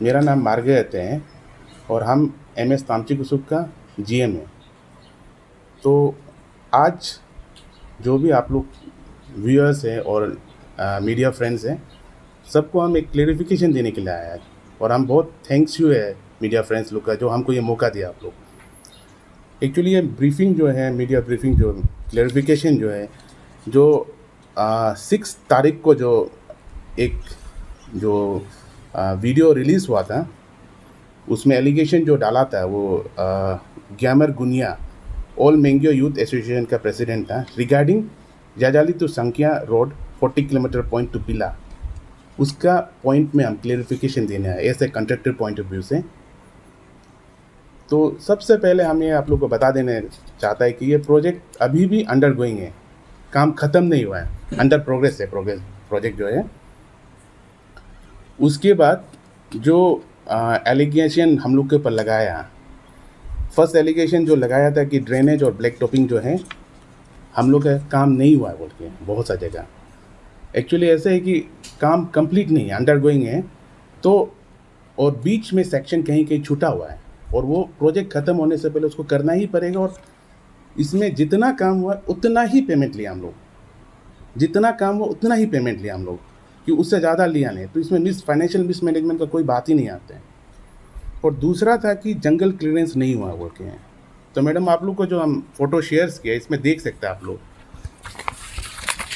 मेरा नाम मार्गरेट है और हम एमएस तामची कुसुक का जीएम है। तो आज जो भी आप लोग व्यूअर्स हैं और मीडिया फ्रेंड्स हैं, सबको हम एक क्लेरिफिकेशन देने के लिए आए हैं और हम बहुत थैंक्स यू है मीडिया फ्रेंड्स लोग का जो हमको ये मौका दिया आप लोग। एक्चुअली ये ब्रीफिंग जो है, मीडिया ब्रीफिंग जो क्लेरिफिकेशन जो है, जो 6 तारीख को जो एक जो वीडियो रिलीज़ हुआ था, उसमें एलिगेशन जो डाला था वो ग्यामर गुनिया ऑल मेंग्यो यूथ एसोसिएशन का प्रेसिडेंट था रिगार्डिंग जाजाली टू संख्या रोड 40 किलोमीटर पॉइंट टू पिला। उसका पॉइंट में हम क्लेरिफिकेशन देने आए as a contractor point of view से। तो सबसे पहले हम ये आप लोग को बता देने चाहता है कि ये प्रोजेक्ट अभी भी अंडर गोइंग है, काम ख़त्म नहीं हुआ है, अंडर प्रोग्रेस है प्रोजेक्ट जो है। उसके बाद जो एलिगेशन हम लोग के ऊपर लगाया, फर्स्ट एलिगेशन जो लगाया था कि ड्रेनेज और ब्लैक टॉपिंग जो है हम लोग का काम नहीं हुआ है बोल के बहुत सा जगह। एक्चुअली ऐसे है कि काम कंप्लीट नहीं है, अंडर गोइंग है। तो और बीच में सेक्शन कहीं कहीं छूटा हुआ है और वो प्रोजेक्ट ख़त्म होने से पहले उसको करना ही पड़ेगा। और इसमें जितना काम हुआ उतना ही पेमेंट लिया हम लोग, जितना काम हुआ उतना ही पेमेंट लिया हम लोग, कि उससे ज़्यादा लिया नहीं। तो इसमें फाइनेंशियल मिसमैनेजमेंट का कोई बात ही नहीं आता है। और दूसरा था कि जंगल क्लियरेंस नहीं हुआ बोल के हैं। तो मैडम आप लोग को जो हम फ़ोटो शेयर्स किया इसमें देख सकते हैं आप लोग,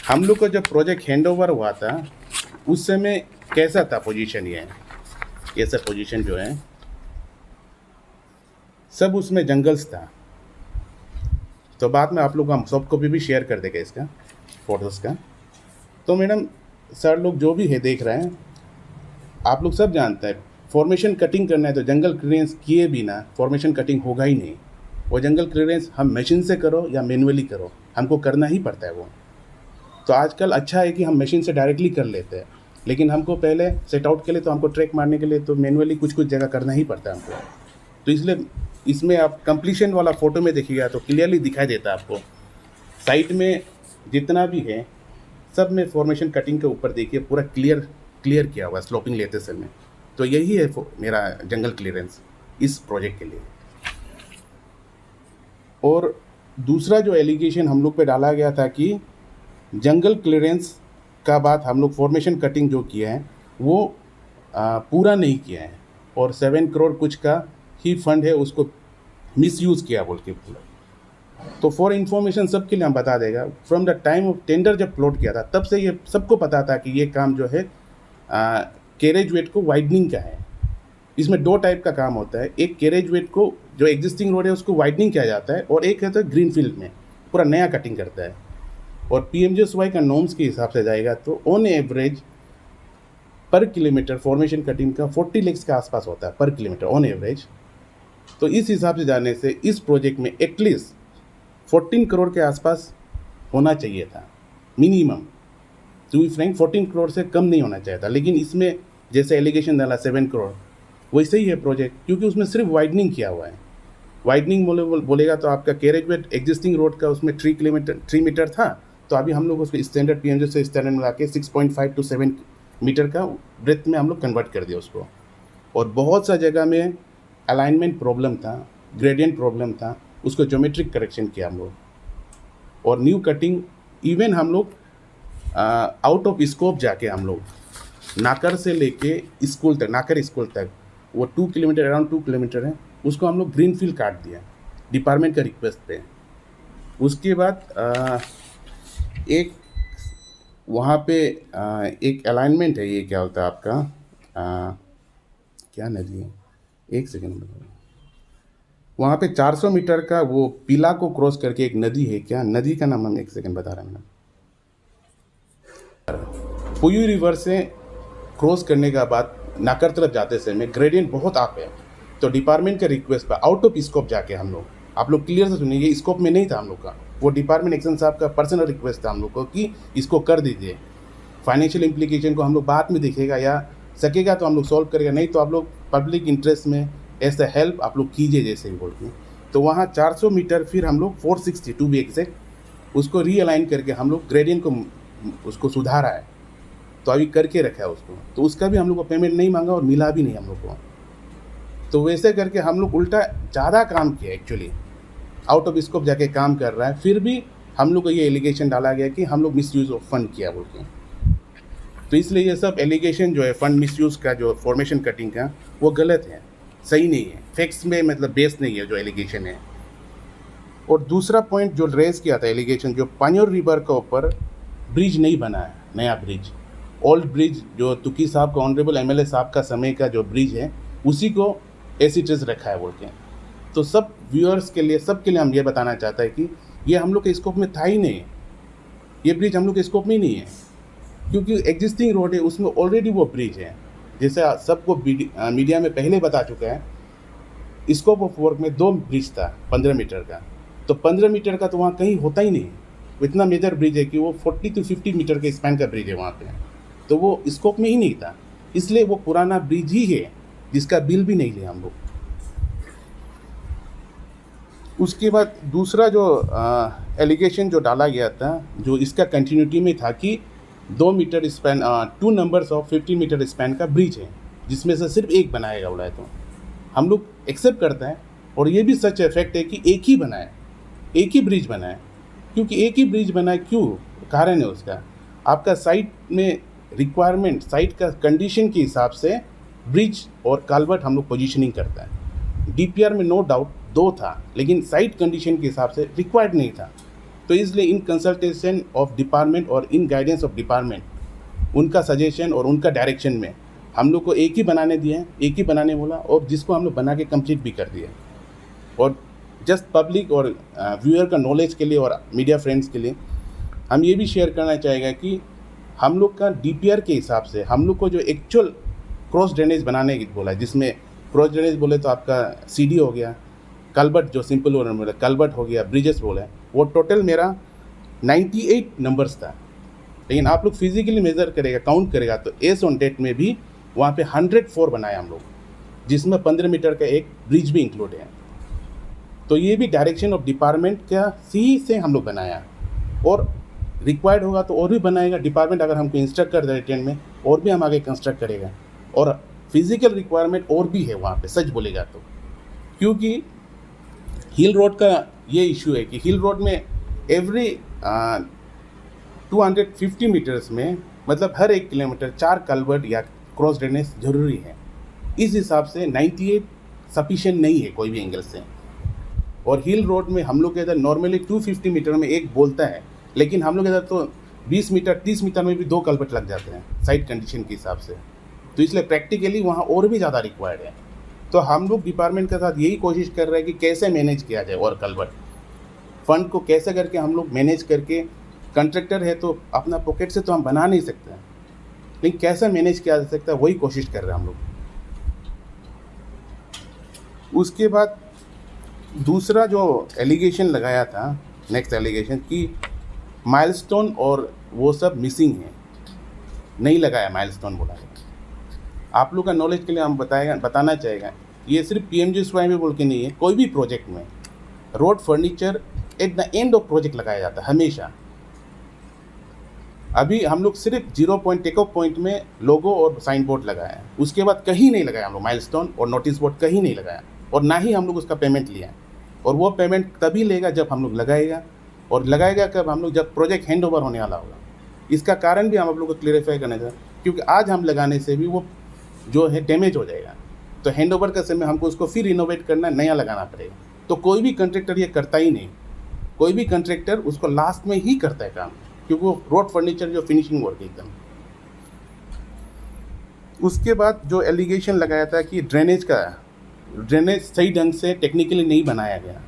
हम लोग को जब प्रोजेक्ट हैंडओवर हुआ था उस समय कैसा था पोजीशन, ये सब पोजीशन जो है सब उसमें जंगल्स था। तो बाद में आप लोग हम सॉफ्ट कॉपी भी शेयर कर देंगे इसका फोटोज़ का। तो मैडम सर लोग जो भी है देख रहे हैं, आप लोग सब जानते हैं फॉर्मेशन कटिंग करना है तो जंगल क्लियरेंस किए बिना फॉर्मेशन कटिंग होगा ही नहीं। वो जंगल क्लियरेंस हम मशीन से करो या मैनुअली करो, हमको करना ही पड़ता है वो। तो आजकल अच्छा है कि हम मशीन से डायरेक्टली कर लेते हैं, लेकिन हमको पहले सेट आउट के लिए तो हमको ट्रैक मारने के लिए तो मैनुअली कुछ कुछ जगह करना ही पड़ता है हमको। तो इसलिए इसमें आप कंप्लीशन वाला फ़ोटो में देखिएगा तो क्लियरली दिखाई देता है आपको, साइड में जितना भी है सब में फॉर्मेशन कटिंग के ऊपर देखिए पूरा क्लियर किया हुआ है स्लोपिंग लेते समय। तो यही है मेरा जंगल क्लियरेंस इस प्रोजेक्ट के लिए। और दूसरा जो एलिगेशन हम लोग पे डाला गया था कि जंगल क्लियरेंस का बाद हम लोग फॉर्मेशन कटिंग जो किया है वो पूरा नहीं किया है और 7 करोड़ कुछ का ही फंड है उसको मिसयूज़ किया बोल के। तो फॉर इन्फॉर्मेशन सबके लिए हम बता देगा, from the time of tender जब प्लॉट किया था तब से ये सबको पता था कि ये काम जो है कैरेज वेट को वाइडनिंग का है। इसमें 2 टाइप का काम होता है, एक कैरेज वेट को जो एग्जिस्टिंग रोड है उसको वाइडनिंग किया जाता है और एक है तो ग्रीन फील्ड में पूरा नया कटिंग करता है। और PMGSY का नॉर्म्स के हिसाब से जाएगा तो ऑन एवरेज पर किलोमीटर फॉर्मेशन कटिंग का 40 लाख के आसपास होता है पर किलोमीटर ऑन एवरेज। तो इस हिसाब से जाने से इस प्रोजेक्ट में एटलीस्ट 14 करोड़ के आसपास होना चाहिए था minimum. To be frank 14 crore से कम नहीं होना चाहिए था, लेकिन इसमें जैसे एलिगेशन डाला 7 करोड़ वैसे ही है प्रोजेक्ट, क्योंकि उसमें सिर्फ वाइडनिंग किया हुआ है। वाइडनिंग बोलेगा तो आपका कैरेज वेट एग्जिस्टिंग रोड का उसमें 3 मीटर था, तो अभी हम लोग उसको स्टैंडर्ड PMG से स्टैंडर्ड मिला के 6.5 to 7 मीटर का ब्रेथ में हम लोग कन्वर्ट कर दिया उसको। और बहुत सा जगह में अलाइनमेंट प्रॉब्लम था, ग्रेडियंट प्रॉब्लम था, उसको ज्योमेट्रिक करेक्शन किया हम लोग। और न्यू कटिंग इवन हम लोग आउट ऑफ स्कोप जाके हम लोग नाकर से लेके स्कूल तक, नाकर स्कूल तक वो 2 किलोमीटर अराउंड 2 किलोमीटर है, उसको हम लोग ग्रीन फील्ड काट दिया डिपार्टमेंट का रिक्वेस्ट पे। उसके बाद एक वहाँ पे एक अलाइनमेंट है, ये क्या होता है आपका क्या नदी है, एक सेकेंड, वहाँ पे 400 मीटर का वो पीला को क्रॉस करके एक नदी है, क्या नदी का नाम हम एक सेकेंड बता रहे हैं मैडम। पुयू रिवर से क्रॉस करने के बाद नाकर तरफ जाते समय ग्रेडियंट बहुत आप है, तो डिपार्टमेंट के रिक्वेस्ट पर आउट ऑफ स्कोप जाके हम लोग, आप लोग क्लियर से सुनिए, ये स्कोप में नहीं था हम लोग का, वो डिपार्टमेंट एक्शन साहब का पर्सनल रिक्वेस्ट था हम लोग को कि इसको कर दीजिए। फाइनेंशियल इम्प्लीकेशन को हम लोग बाद में देखेगा या सकेगा तो हम लोग सॉल्व करेगा, नहीं तो आप लोग पब्लिक इंटरेस्ट में ऐसा हेल्प आप लोग कीजिए जैसे ही बोल के। तो वहाँ 400 मीटर फिर हम लोग 460 टू बी एग्जैक्ट उसको रीअलाइन करके हम लोग ग्रेडियंट को उसको सुधारा है। तो अभी करके रखा है उसको, तो उसका भी हम लोग को पेमेंट नहीं मांगा और मिला भी नहीं हम लोग को। तो वैसे करके हम लोग उल्टा ज़्यादा काम किया, एक्चुअली आउट ऑफ स्कोप जाके काम कर रहा है, फिर भी हम लोग को ये एलिगेशन डाला गया कि हम लोग मिसयूज़ ऑफ फंड किया बोल के। तो इसलिए ये सब एलिगेशन जो है फंड मिसयूज़ का, जो फॉर्मेशन कटिंग का, वो गलत है, सही नहीं है, फैक्ट्स में मतलब बेस नहीं है जो एलिगेशन है। और दूसरा पॉइंट जो रेज किया था एलिगेशन, जो पान्योर रिवर के ऊपर ब्रिज नहीं बना है, नया ब्रिज, ओल्ड ब्रिज जो तुकी साहब का, ऑनरेबल एमएलए साहब का समय का जो ब्रिज है, उसी को एसिट्स रखा है बोल के। तो सब व्यूअर्स के लिए, सब के लिए हम ये बताना चाहते हैं कि ये हम लोग के स्कोप में था ही नहीं, ये ब्रिज हम लोग के स्कोप में ही नहीं है, क्योंकि एग्जिस्टिंग रोड है उसमें ऑलरेडी वो ब्रिज है। जैसे सबको मीडिया में पहले बता चुका है, स्कोप ऑफ वर्क में 2 ब्रिज था 15 मीटर का, तो 15 मीटर का तो वहाँ कहीं होता ही नहीं, इतना मेजर ब्रिज है कि वो 40 to 50 मीटर के स्पैन का ब्रिज है वहाँ पे, तो वो स्कोप में ही नहीं था, इसलिए वो पुराना ब्रिज ही है जिसका बिल भी नहीं लिया हम लोग। उसके बाद दूसरा जो एलिगेशन जो डाला गया था, जो इसका कंटिन्यूटी में था कि 2 metre span, 2 numbers of 50 metre span का ब्रिज है, जिसमें से सिर्फ एक बनाएगा बोला है। तो हम लोग एक्सेप्ट करते हैं, और ये भी सच इफेक्ट है कि एक ही बना है, एक ही ब्रिज बना है। क्योंकि एक ही ब्रिज बना है, क्यों, कारण है उसका, आपका साइट में रिक्वायरमेंट, साइट का कंडीशन के हिसाब से ब्रिज और काल्वर्ट हम लोग पोजीशनिंग करता है। डीपीआर में नो डाउट 2 था, लेकिन साइट कंडीशन के हिसाब से रिक्वायर्ड नहीं था। तो इसलिए इन कंसल्टेशन ऑफ डिपार्टमेंट और इन गाइडेंस ऑफ डिपार्टमेंट, उनका सजेशन और उनका डायरेक्शन में हम लोग को एक ही बनाने दिए, एक ही बनाने बोला, और जिसको हम लोग बना के कंप्लीट भी कर दिए। और जस्ट पब्लिक और व्यूअर का नॉलेज के लिए और मीडिया फ्रेंड्स के लिए हम ये भी शेयर करना चाहेंगे कि हम लोग का डीपीआर के हिसाब से हम लोग को जो एक्चुअल क्रॉस ड्रेनेज बनाने की बोला है, जिसमें क्रॉस ड्रेनेज बोले तो आपका सीडी हो गया, कल्बर्ट जो सिंपल वर्ड में बोला कल्बर्ट हो गया, ब्रिजेस बोले, वो टोटल मेरा 98 नंबर्स था। लेकिन आप लोग फिजिकली मेज़र करेगा, काउंट करेगा, तो एस ऑन डेट में भी वहाँ पे 104 बनाया हम लोग, जिसमें 15 मीटर का एक ब्रिज भी इंक्लूड है। तो ये भी डायरेक्शन ऑफ डिपार्टमेंट का सी से हम लोग बनाया, और रिक्वायर्ड होगा तो और भी बनाएगा डिपार्टमेंट, अगर हमको इंस्ट्रक्ट कर दे रिटर्न में, और भी हम आगे कंस्ट्रक्ट करेगा। और फिजिकल रिक्वायरमेंट और भी है वहाँ पे, सच बोलेगा तो, क्योंकि हिल रोड का ये इशू है कि हिल रोड में एवरी 250 मीटर्स में, मतलब हर 1 किलोमीटर 4 कल्वर्ट या क्रॉस ड्रेनेज जरूरी है। इस हिसाब से 98 सफिशिएंट नहीं है कोई भी एंगल से। और हिल रोड में हम लोग के इधर नॉर्मली 250 मीटर में एक बोलता है, लेकिन हम लोग इधर तो 20 मीटर 30 मीटर में भी 2 कल्वर्ट लग जाते हैं साइट कंडीशन के हिसाब से। तो इसलिए प्रैक्टिकली वहाँ और भी ज़्यादा रिक्वायर्ड है। तो हम लोग डिपार्टमेंट के साथ यही कोशिश कर रहे हैं कि कैसे मैनेज किया जाए, और कल्वर्ट फंड को कैसे करके हम लोग मैनेज करके, कंट्रैक्टर है तो अपना पॉकेट से तो हम बना नहीं सकते, लेकिन कैसे मैनेज किया जा सकता है वही कोशिश कर रहे हैं हम लोग। उसके बाद दूसरा जो एलिगेशन लगाया था, नेक्स्ट एलिगेशन कि माइलस्टोन और वो सब मिसिंग है, नहीं लगाया माइलस्टोन बोला है। आप लोग का नॉलेज के लिए हम बताना चाहेगा, ये सिर्फ PMGSY में बोल के नहीं है, कोई भी प्रोजेक्ट में road furniture at the end of project लगाया जाता है हमेशा। अभी हम लोग सिर्फ 0 पॉइंट टेक ऑफ पॉइंट में लोगो और साइन बोर्ड लगाया है, उसके बाद कहीं नहीं लगाया हम लोग माइलस्टोन और नोटिस बोर्ड, कहीं नहीं लगाया, और ना ही हम लोग उसका पेमेंट लिया। और वो पेमेंट तभी लेगा जब हम लोग लगाएगा, और लगाएगा कब, हम लोग जब प्रोजेक्ट हैंड ओवर होने वाला होगा। इसका कारण भी हम आप लोग को क्लियरिफाई करना चाहिए, क्योंकि आज हम लगाने से भी वो जो है डैमेज हो जाएगा, तो हैंड ओवर का समय हमको उसको फिर रिनोवेट करना, नया लगाना पड़ेगा। तो कोई भी कंट्रैक्टर ये करता ही नहीं, कोई भी कंट्रैक्टर उसको लास्ट में ही करता है काम, क्योंकि वो रोड फर्नीचर जो फिनिशिंग वर्क एकदम। उसके बाद जो एलिगेशन लगाया था कि ड्रेनेज सही ढंग से टेक्निकली नहीं बनाया गया,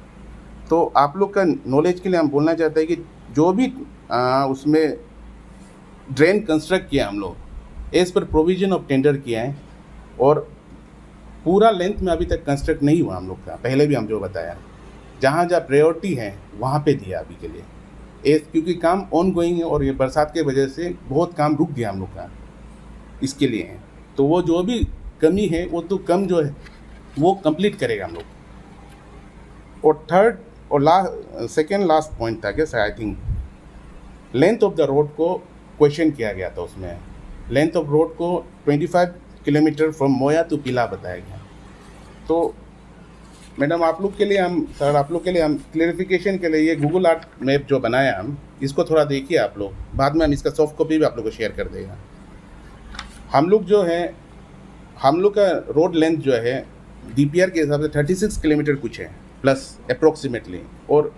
तो आप लोग का नॉलेज के लिए हम बोलना चाहते हैं कि जो भी उसमें ड्रेन कंस्ट्रक्ट किया हम लोग as per provision of tender किया है, और पूरा लेंथ में अभी तक कंस्ट्रक्ट नहीं हुआ हम लोग का। पहले भी हम जो बताया, जहाँ जहाँ प्रायोरिटी है वहाँ पे दिया अभी के लिए, क्योंकि काम ऑन गोइंग है, और ये बरसात के वजह से बहुत काम रुक गया हम लोग का, इसके लिए है। तो वो जो भी कमी है वो तो कम जो है वो कंप्लीट करेगा हम लोग। और थर्ड और सेकेंड लास्ट पॉइंट था कि I think length of the road को क्वेश्चन किया गया था उसमें, लेंथ ऑफ रोड को 25 किलोमीटर फ्रॉम मोया टू पीला बताया गया। तो मैडम आप लोग के लिए हम क्लेरिफिकेशन के लिए ये गूगल अर्थ मैप जो बनाया हम, इसको थोड़ा देखिए आप लोग, बाद में हम इसका सॉफ्ट कॉपी भी आप लोग को शेयर कर देगा। हम लोग का रोड लेंथ जो है DPR के हिसाब से 36 किलोमीटर कुछ है प्लस अप्रोक्सीमेटली। और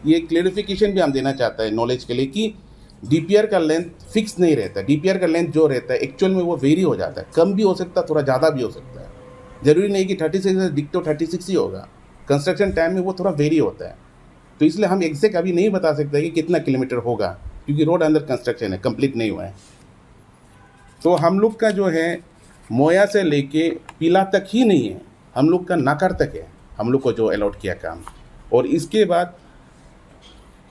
ये क्लेरिफिकेशन भी हम देना चाहता है नॉलेज के लिए कि DPR का लेंथ फिक्स नहीं रहता। DPR का लेंथ जो रहता है एक्चुअल में वो वेरी हो जाता है, कम भी हो सकता है, थोड़ा ज़्यादा भी हो सकता है। ज़रूरी नहीं कि 36 डिक्टो 36 ही होगा, कंस्ट्रक्शन टाइम में वो थोड़ा वेरी होता है। तो इसलिए हम एग्जैक्ट अभी नहीं बता सकते कि कितना किलोमीटर होगा, क्योंकि रोड अंडर कंस्ट्रक्शन है, कंप्लीट नहीं हुआ है। तो हम लोग का जो है मोया से लेके पीला तक ही नहीं है, हम लोग का नाकर तक है हम लोग को जो अलॉट किया काम। और इसके बाद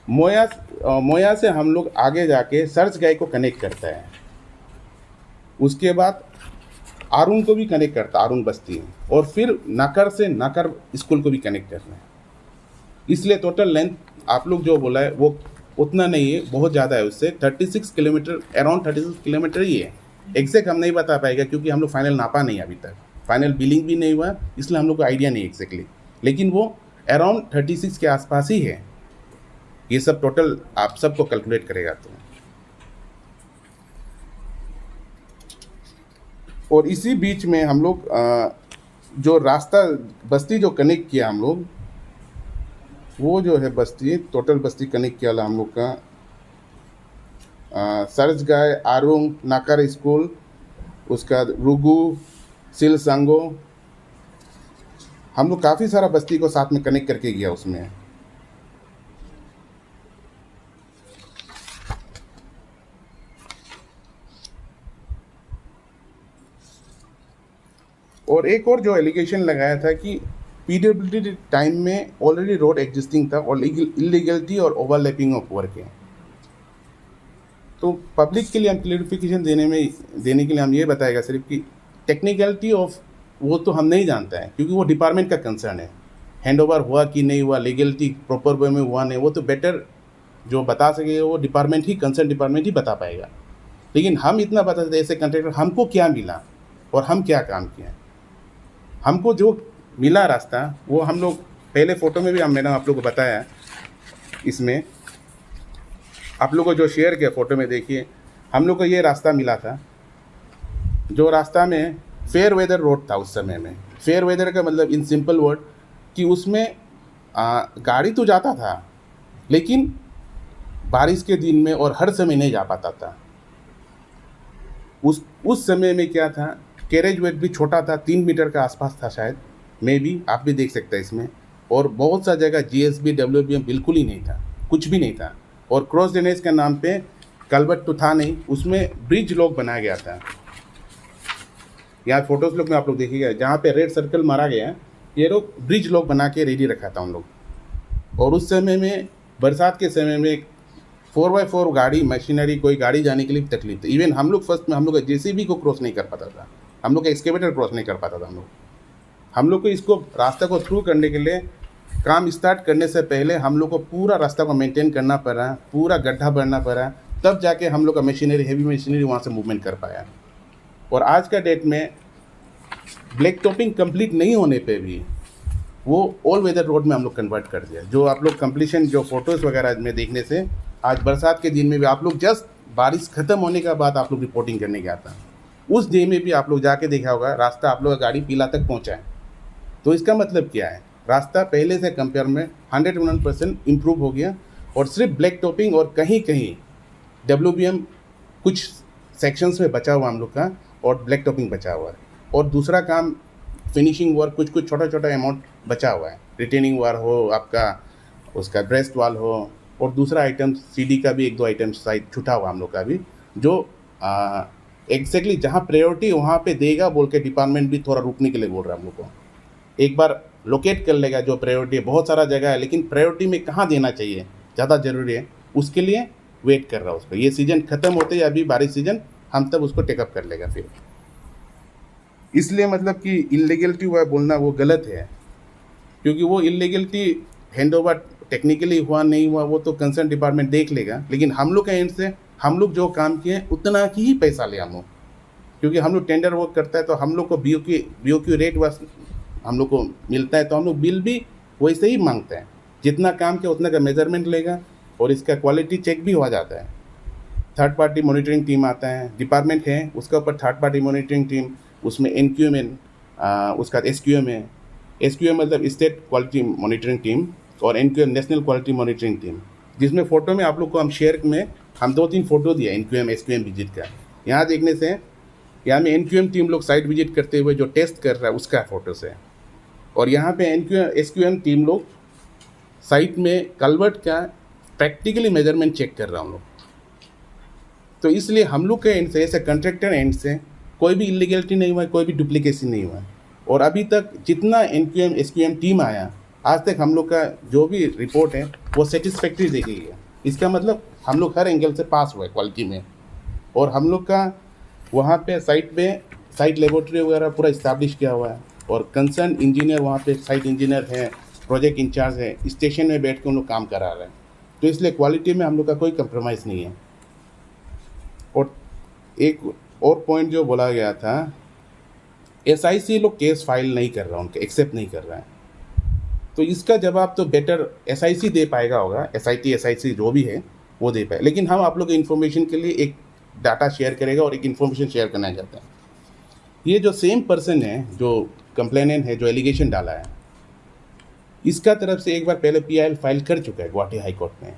मोया से हम लोग आगे जाके सर्च गाय को कनेक्ट करता है, उसके बाद आरुण को भी कनेक्ट करता है, आरुण बस्ती, और फिर नाकर से नाकर स्कूल को भी कनेक्ट करना है। इसलिए टोटल लेंथ आप लोग जो बोला है वो उतना नहीं है, बहुत ज़्यादा है उससे। 36 किलोमीटर, अराउंड 36 किलोमीटर ही है। एग्जैक्ट हम नहीं बता पाएगा क्योंकि हम लोग फाइनल नापा नहीं अभी तक, फाइनल बिलिंग भी नहीं हुआ, इसलिए हम लोग को आइडिया नहीं एग्जैक्टली, लेकिन वो अराउंड 36 के आसपास ही है। ये सब टोटल आप सबको कैलकुलेट करेगा तो। और इसी बीच में हम लोग जो रास्ता बस्ती जो कनेक्ट किया हम लोग, वो जो है बस्ती, टोटल बस्ती कनेक्ट किया हम लोग का सरजगाय, आरुंग, नाकर स्कूल, उसका रुगू, सिलसंगो, हम लोग काफ़ी सारा बस्ती को साथ में कनेक्ट करके गया उसमें। और एक और जो एलिगेशन लगाया था कि PWD टाइम में ऑलरेडी रोड एग्जिस्टिंग था और इलीगलिटी और ओवरलैपिंग ऑफ वर्क है। तो पब्लिक के लिए हम क्लियरिफिकेशन देने के लिए हम ये बताएगा सिर्फ कि टेक्निकलिटी ऑफ वो तो हम नहीं जानते हैं, क्योंकि वो डिपार्टमेंट का कंसर्न है। हैंडओवर हुआ कि नहीं हुआ, लीगलिटी प्रॉपर वे में हुआ नहीं, वो तो बेटर जो बता सके वो डिपार्टमेंट ही, कंसर्न डिपार्टमेंट ही बता पाएगा। लेकिन हम इतना बता सकते ऐसे कंट्रैक्टर हमको क्या मिला और हम क्या काम किए। हमको जो मिला रास्ता वो हम लोग पहले फ़ोटो में भी मैंने आप लोग को बताया, इसमें आप लोग को जो शेयर किया फ़ोटो में देखिए, हम लोग को ये रास्ता मिला था। जो रास्ता में फेयर वेदर रोड था उस समय में। फेयर वेदर का मतलब इन सिंपल वर्ड कि उसमें गाड़ी तो जाता था, लेकिन बारिश के दिन में और हर समय नहीं जा पाता था। उस समय में क्या था, कैरेज वेट भी छोटा था, 3 मीटर का आसपास था शायद, मे भी, आप भी देख सकते हैं इसमें। और बहुत सा जगह GSB WBM बिल्कुल ही नहीं था, कुछ भी नहीं था। और क्रॉस ड्रेनेज के नाम पे कल्वर्ट तो था नहीं, उसमें ब्रिज लोग बनाया गया था। यहाँ फोटोज लोग में आप लोग देखिएगा, जहाँ पे रेड सर्कल मारा गया है, ये लोग ब्रिज लोग बना के रेडी रखा था उन लोग। और उस समय में बरसात के समय में 4x4 गाड़ी, मशीनरी, कोई गाड़ी जाने के लिए तकलीफ थी। इवन हम लोग फर्स्ट में हम लोग JCB को क्रॉस नहीं कर पाता था, हम लोग का एक्सकेवेटर क्रॉस नहीं कर पाता था। हम लोग को इसको रास्ता को थ्रू करने के लिए काम स्टार्ट करने से पहले हम लोग को पूरा रास्ता को मेंटेन करना पड़ा, पूरा गड्ढा भरना पड़ा, तब जाके हम लोग का मशीनरी, हेवी मशीनरी वहाँ से मूवमेंट कर पाया। और आज का डेट में ब्लैक टॉपिंग कंप्लीट नहीं होने पे भी वो ऑल वेदर रोड में हम लोग कन्वर्ट कर दिया। जो आप लोग कंप्लीशन जो फोटोज़ वगैरह में देखने से, आज बरसात के दिन में भी आप लोग जस्ट बारिश ख़त्म होने के बाद आप लोग रिपोर्टिंग करने गया था, उस डे में भी आप लोग जाके देखा होगा रास्ता आप लोग का गाड़ी पीला तक पहुँचा है। तो इसका मतलब क्या है, रास्ता पहले से कंपेयर में 101% इम्प्रूव हो गया। और सिर्फ ब्लैक टॉपिंग और कहीं कहीं WBM कुछ सेक्शंस में बचा हुआ हम लोग का, और ब्लैक टॉपिंग बचा हुआ है। और दूसरा काम फिनिशिंग वर्क कुछ छोटा छोटा अमाउंट बचा हुआ है, रिटेनिंग वाल हो, आपका उसका ब्रेस्ट वाल हो, और दूसरा आइटम CD का भी 1-2 आइटम साइड छूटा हुआ हम लोग का भी, जो एग्जैक्टली जहाँ प्रायोरिटी वहाँ पे देगा बोल के डिपार्टमेंट भी थोड़ा रुकने के लिए बोल रहा है हम लोग को। एक बार लोकेट कर लेगा जो प्रायोरिटी है, बहुत सारा जगह है, लेकिन प्रायोरिटी में कहाँ देना चाहिए ज़्यादा ज़रूरी है, उसके लिए वेट कर रहा है उसको। ये सीज़न ख़त्म होते या अभी बारिश सीज़न, हम तब उसको टेकअप कर लेगा फिर। इसलिए मतलब कि इलीगलिटी हुआ बोलना वो गलत है, क्योंकि वो इलीगलिटी हैंडओवर टेक्निकली हुआ नहीं हुआ वो तो कंसर्न डिपार्टमेंट देख लेगा, लेकिन हम लोग के एंड से हम लोग जो काम किए उतना ही पैसा ले हम लोग, क्योंकि हम लोग टेंडर वर्क करता है तो हम लोग को BOQ रेट बस हम लोग को मिलता है, तो हम लोग बिल भी वैसे ही मांगते हैं, जितना काम किया उतना का मेजरमेंट लेगा और इसका क्वालिटी चेक भी हो जाता है। थर्ड पार्टी मॉनिटरिंग टीम आता है, डिपार्टमेंट है उसका ऊपर थर्ड पार्टी मॉनिटरिंग टीम, उसमें NQM है, उसका SQM है। SQM मतलब स्टेट क्वालिटी मॉनिटरिंग टीम और NQM national quality monitoring team, जिसमें फ़ोटो में आप लोग को हम शेयर में हम 2-3 फ़ोटो दिया NQM SQM विजिट का। यहाँ देखने से यहाँ में NQM टीम लोग साइट विजिट करते हुए जो टेस्ट कर रहा है उसका फ़ोटो से, और यहाँ पे SQM टीम लोग साइट में कल्वर्ट का प्रैक्टिकली मेजरमेंट चेक कर रहा हम लोग। तो इसलिए हम लोग के एंड से, ऐसे कंट्रैक्टर एंड से कोई भी इलीगलिटी नहीं हुआ, कोई भी डुप्लीकेसी नहीं हुआ। और अभी तक जितना NQM SQM टीम आया आज तक हम लोग का जो भी रिपोर्ट है वो सेटिस्फैक्ट्री देखी है। इसका मतलब हम लोग हर एंगल से पास हुए क्वालिटी में, और हम लोग का वहाँ पे साइट लेबोरेटरी वगैरह पूरा इस्टेब्लिश किया हुआ है, और कंसर्न इंजीनियर वहाँ पे साइट इंजीनियर है, प्रोजेक्ट इंचार्ज है, स्टेशन में बैठ के उन लोग काम करा रहे हैं। तो इसलिए क्वालिटी में हम लोग का कोई कंप्रोमाइज़ नहीं है। और एक और पॉइंट जो बोला गया था, SIC लोग केस फाइल नहीं कर रहा, उनके एक्सेप्ट नहीं कर रहा है। तो इसका जवाब तो बेटर SIC दे पाएगा होगा, SIC जो भी है वो दे पाए, लेकिन हम आप लोग के इन्फॉर्मेशन के लिए एक डाटा शेयर करेगा और एक इन्फॉर्मेशन शेयर करना चाहते हैं। ये जो सेम पर्सन है जो कंप्लेनेंट है, जो एलिगेशन डाला है, इसका तरफ से एक बार पहले PIL फाइल कर चुका है गुवाहाटी हाई कोर्ट में।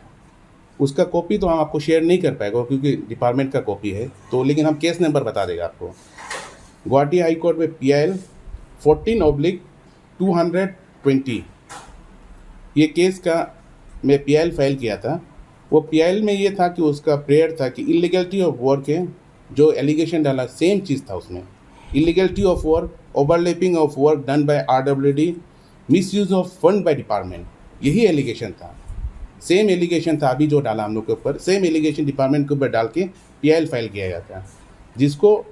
उसका कॉपी तो हम आपको शेयर नहीं कर पाएगा क्योंकि डिपार्टमेंट का कॉपी है, तो लेकिन हम केस नंबर बता देगा आपको। गुवाहाटी हाई कोर्ट में PIL 14/220 ये केस का मैं PIL फाइल किया था। वो PIL में ये था कि उसका प्रेयर था कि इलीगलिटी ऑफ वर्क है, जो एलिगेशन डाला सेम चीज़ था उसमें, illegality of work, overlapping of work done by RWD, misuse of fund by department, यही एलिगेशन था। सेम एलिगेशन था अभी जो डाला हम लोग के ऊपर, सेम एलिगेशन डिपार्टमेंट के ऊपर डाल के PIL फाइल किया गया था, जिसको